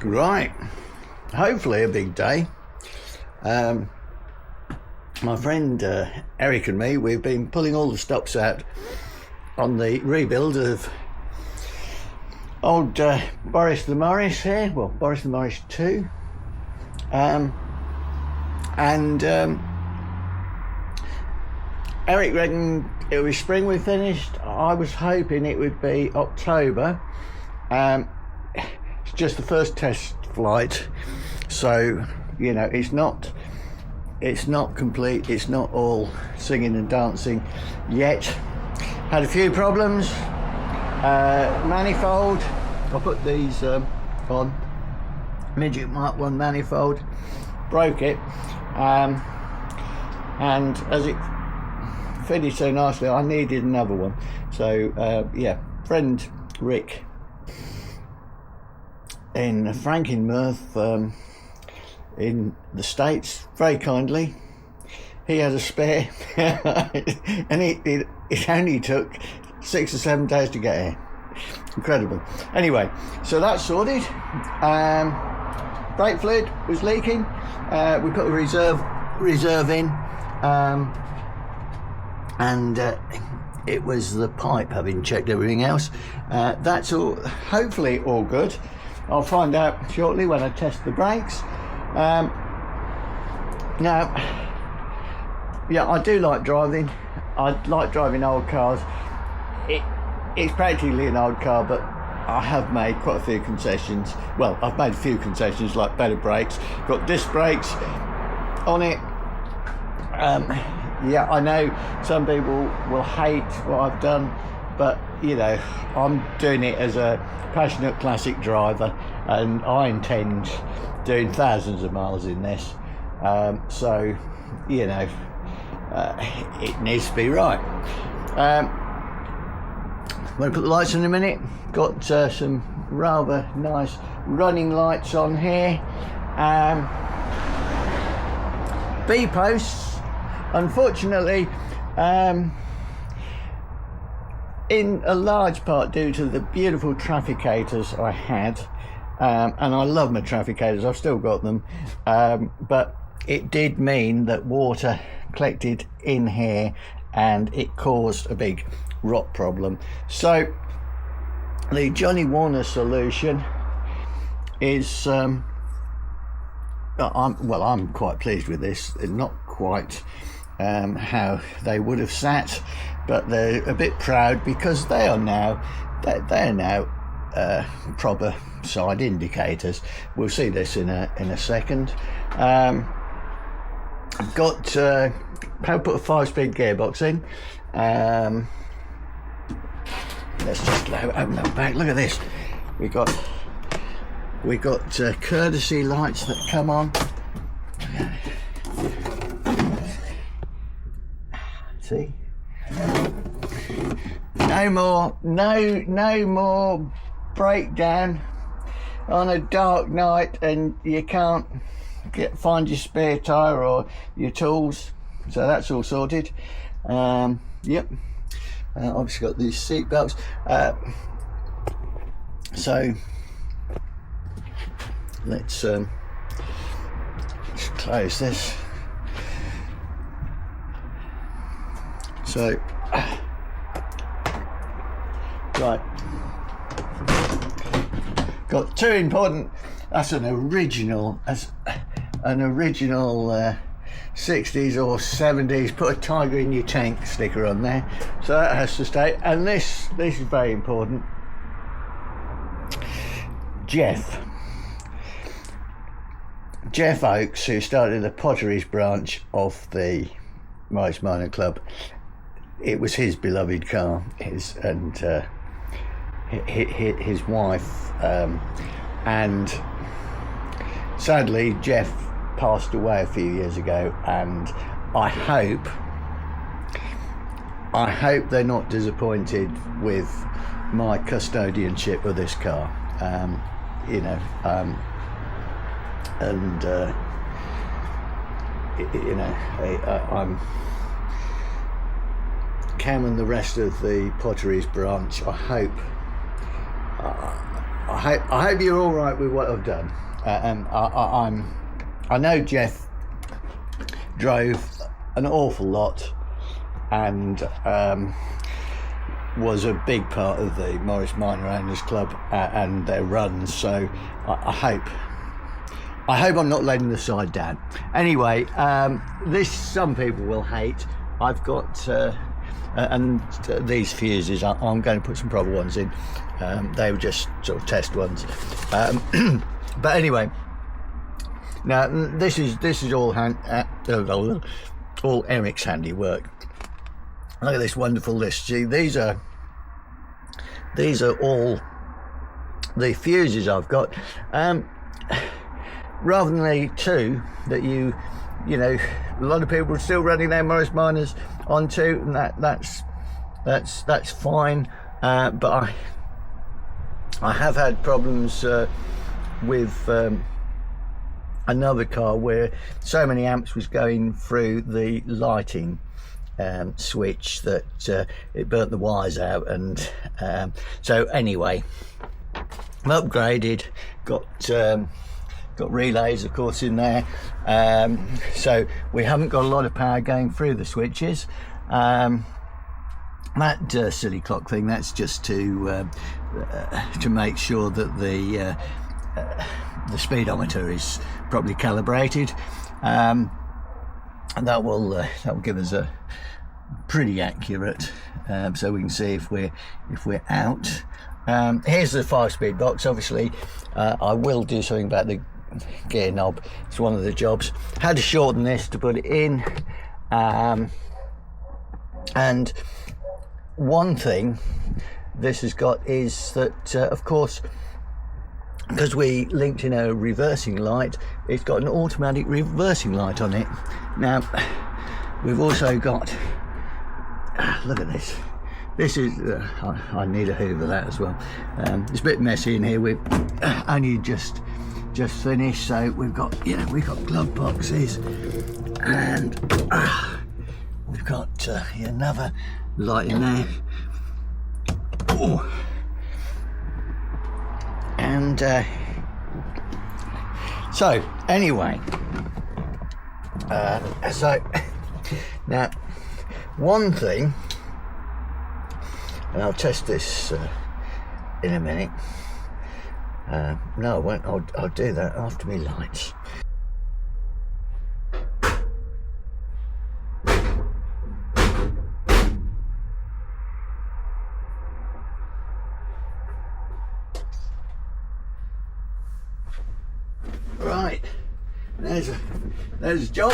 Right, hopefully a big day. My friend Eric and me, we've been pulling all the stops out on the rebuild of old Boris the Morris here, well, Boris the Morris 2. Eric reckoned it was spring we finished. I was hoping it would be October. It's just the first test flight, so you know it's not complete, it's not all singing and dancing yet. Had a few problems. Manifold, I put these on, midget Mark 1 manifold, broke it, and as it finished so nicely I needed another one, so yeah, friend Rick in Frankenmuth in the States, very kindly, he had a spare and it only took 6 or 7 days to get here. Incredible. Anyway, so that's sorted. Brake fluid was leaking. We put a reserve in, and it was the pipe, having checked everything else. That's all, hopefully all good. I'll find out shortly when I test the brakes. Now, yeah, I do like driving. I like driving old cars. It's practically an old car, but I have made quite a few concessions. Well, I've made a few concessions, like better brakes, got disc brakes on it. Yeah, I know some people will hate what I've done, but you know, I'm doing it as a passionate classic driver, and I intend doing thousands of miles in this. So, you know, it needs to be right. I'm going to put the lights in a minute. Got some rather nice running lights on here. B-posts, unfortunately, in a large part due to the beautiful trafficators I had, and I love my trafficators, I've still got them, but it did mean that water collected in here and it caused a big rot problem. So the Johnny Warner solution is I'm quite pleased with this. They're not quite how they would have sat, but they're a bit proud because they are now proper side indicators. We'll see this in a second. Got put a 5-speed gearbox in. Let's just open that back. Look at this. We got courtesy lights that come on. See? No more breakdown on a dark night and you can't find your spare tyre or your tools. So that's all sorted. Yep. Obviously got these seat belts. So let's close this. So right, got two important. That's an original 60s or 70s put a tiger in your tank sticker on there, so that has to stay. And this is very important. Jeff Oakes, who started the Potteries branch of the Morris Minor Club, it was his beloved car, his wife, and sadly Jeff passed away a few years ago, and I hope they're not disappointed with my custodianship of this car. You know, and you know, I'm Cam and the rest of the Potteries branch. I I hope you're all right with what I've done. I know Jeff drove an awful lot and was a big part of the Morris Minor Owners Club and their runs. So I hope I'm not letting the side down. Anyway, this some people will hate. I've got and these fuses. I'm going to put some proper ones in. They were just sort of test ones. But anyway, now this is all all Eric's handiwork. Look at this wonderful list. See, these are all the fuses I've got. Rather than the two that you know, a lot of people are still running their Morris Minors on two, and that's fine. But I have had problems with another car where so many amps was going through the lighting switch that it burnt the wires out, and so anyway, I'm upgraded, got relays of course in there, so we haven't got a lot of power going through the switches. That silly clock thing, that's just to make sure that the speedometer is properly calibrated, and that will give us a pretty accurate, so we can see if we're out. Here's the 5-speed box. Obviously I will do something about the gear knob. It's one of the jobs. Had to shorten this to put it in, and one thing this has got is that of course, because we linked in a reversing light, it's got an automatic reversing light on it. Now we've also got, look at this. This is I need a hoover that as well. It's a bit messy in here. We've only just finished, so we've got glove boxes, and we've got another light in there. Oh. And so anyway, so now one thing, and I'll test this in a minute. No, I won't. I'll do that after me lights. Right, there's a job.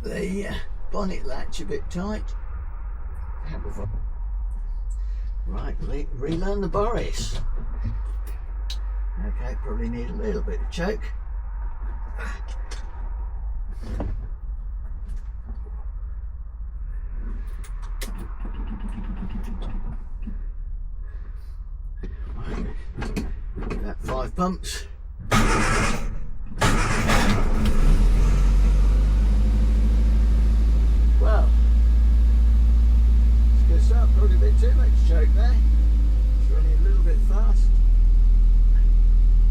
The bonnet latch a bit tight. Right, relearn the Boris. Okay, probably need a little bit of choke. That 5 pumps. Well, it's going to start probably a bit too much choke there. It's running a little bit fast.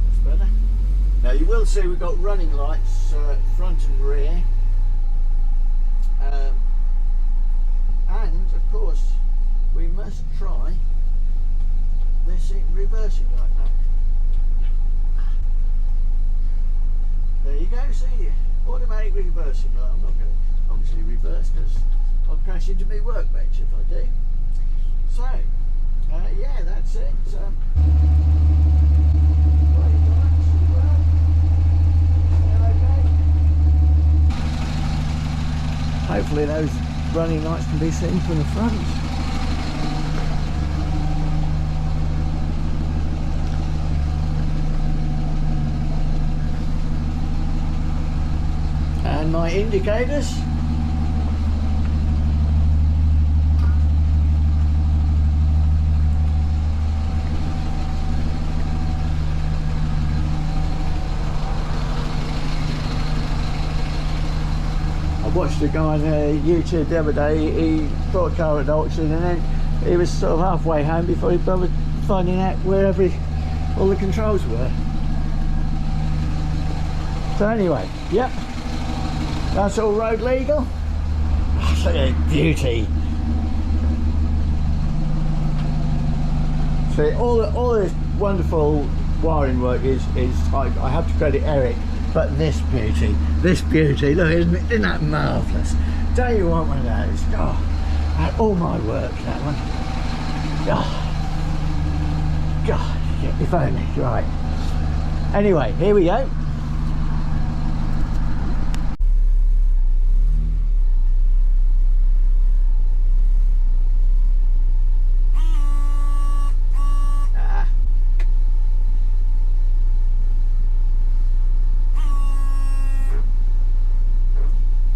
That's better. Now you will see we've got running lights front and rear, and of course we must try this reversing like that. There you go, see, automatic reversing light. I'm not going to obviously reverse because I'll crash into my workbench if I do. So, yeah, that's it. Hopefully those running lights can be seen from the front. And my indicators. I watched a guy on YouTube the other day. He bought a car at auction, and then he was sort of halfway home before he bothered finding out where all the controls were. So anyway, yep, that's all road legal. Oh, look at the beauty. See, all this wonderful wiring work is I have to credit Eric, but this beauty, look, isn't that marvellous? Don't you want one of those? Oh, all my work, that one. Oh, God, if only. Right. Anyway, here we go.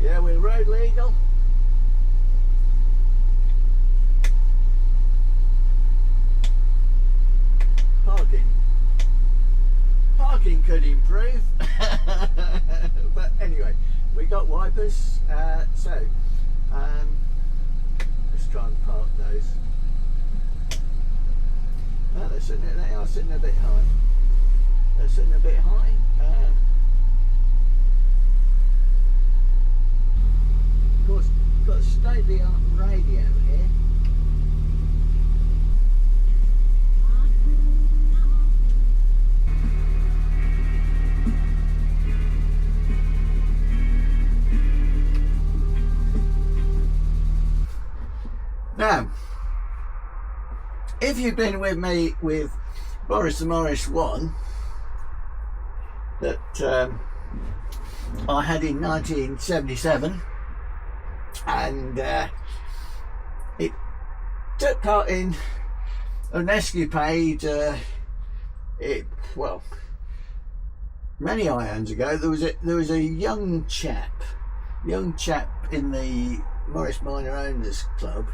Yeah, we're road legal. Parking could improve. But anyway, we got wipers, so let's try and park those. Oh, they are sitting a bit high. They're sitting a bit high. Of course, got a state-of-the-art radio here. Now, if you've been with me with Boris the Morris 1 that I had in 1977, and it took part in an escapade. Well, many ions ago, there was a young chap in the Morris Minor Owners Club.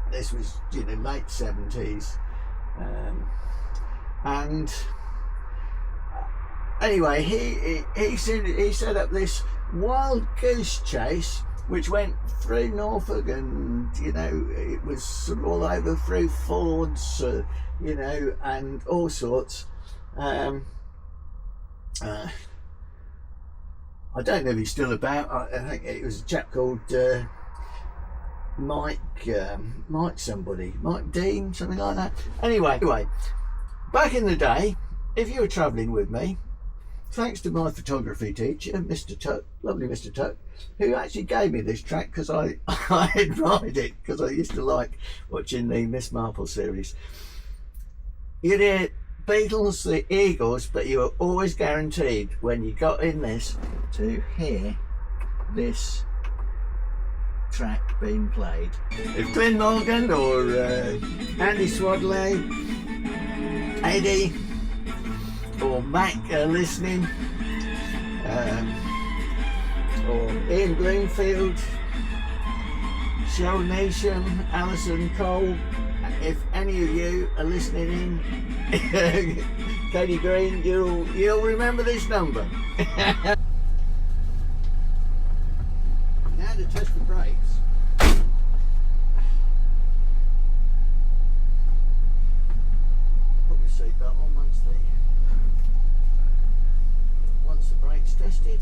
This was late 70s, and anyway, he set up this wild goose chase which went through Norfolk, and it was sort of all over through Fords, and all sorts. I don't know if he's still about. I think it was a chap called Mike Dean, something like that. Anyway, back in the day, if you were travelling with me, thanks to my photography teacher, Mr. Tuck, lovely Mr. Tuck, who actually gave me this track because I admired it, because I used to like watching the Miss Marple series. You'd hear Beatles, the Eagles, but you were always guaranteed when you got in this to hear this track being played. If Glenn Morgan or Andy Swadley, Eddie or Mac are listening, or Ian Bloomfield, Cheryl Nation, Alison Cole, if any of you are listening in, Katie Green, you'll remember this number. Now to test the brakes. Put your seatbelt on once the brakes tested.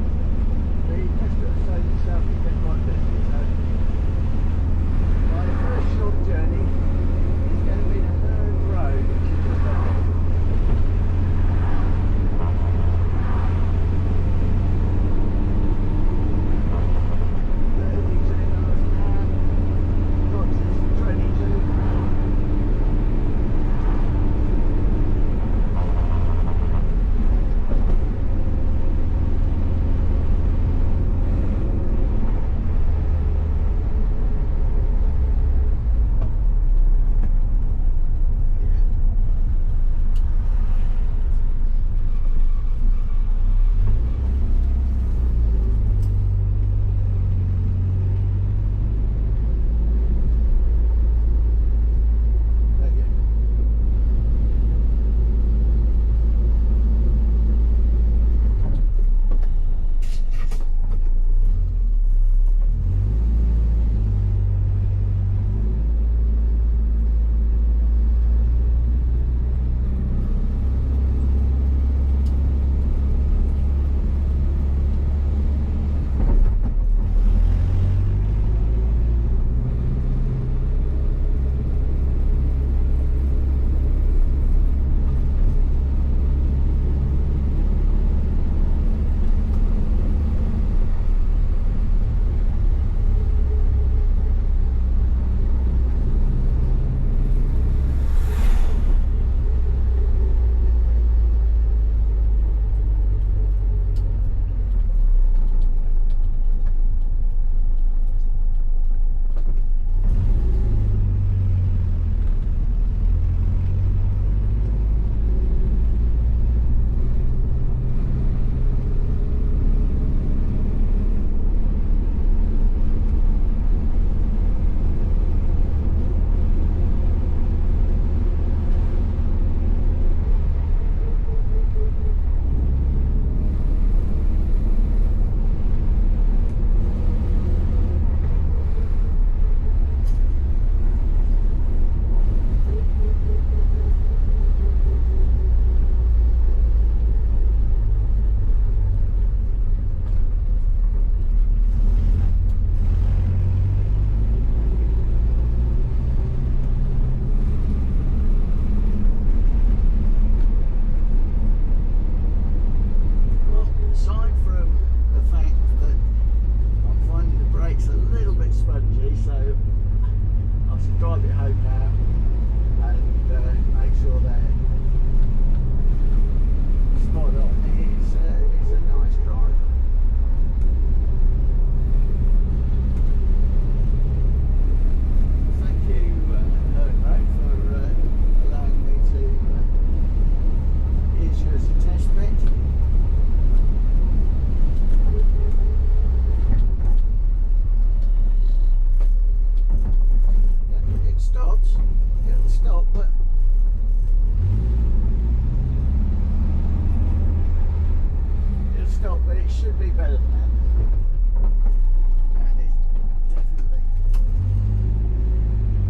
And it's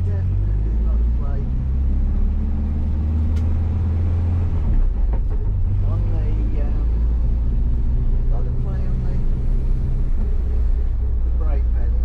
definitely a lot of play on the lot of play on the brake pedal.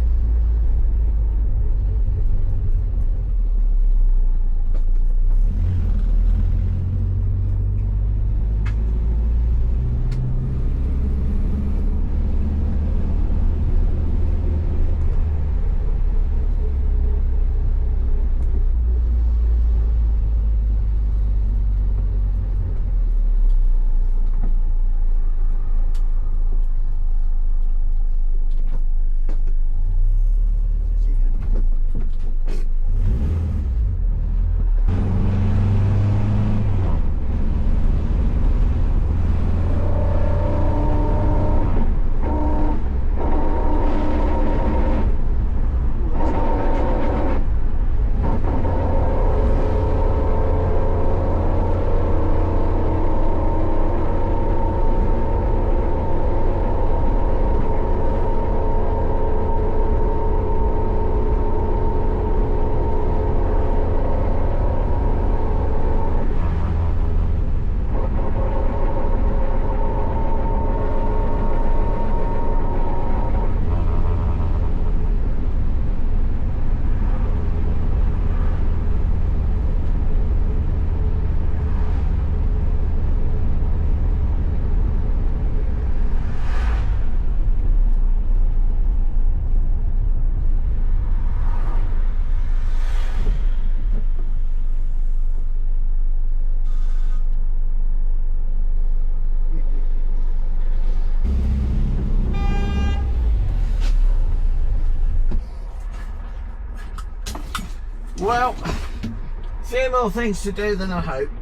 Well, a few more things to do than I hoped,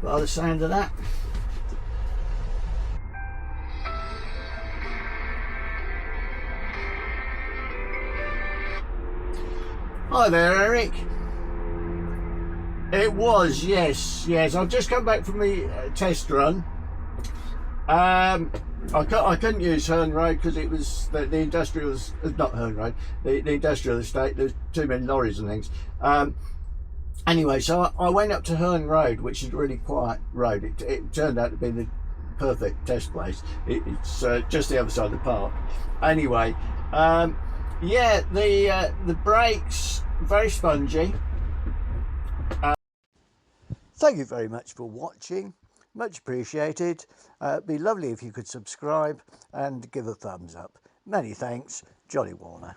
by the sound of that. Hi there, Eric. It was, yes. I've just come back from the test run. I couldn't use Herne Road because it was the industrial, not Herne Road, the industrial estate. There's too many lorries and things. Anyway, so I went up to Herne Road, which is a really quiet road. It turned out to be the perfect test place. It's just the other side of the park. Anyway, yeah, the brakes very spongy. Thank you very much for watching. Much appreciated. It'd be lovely if you could subscribe and give a thumbs up. Many thanks, Johnny Warner.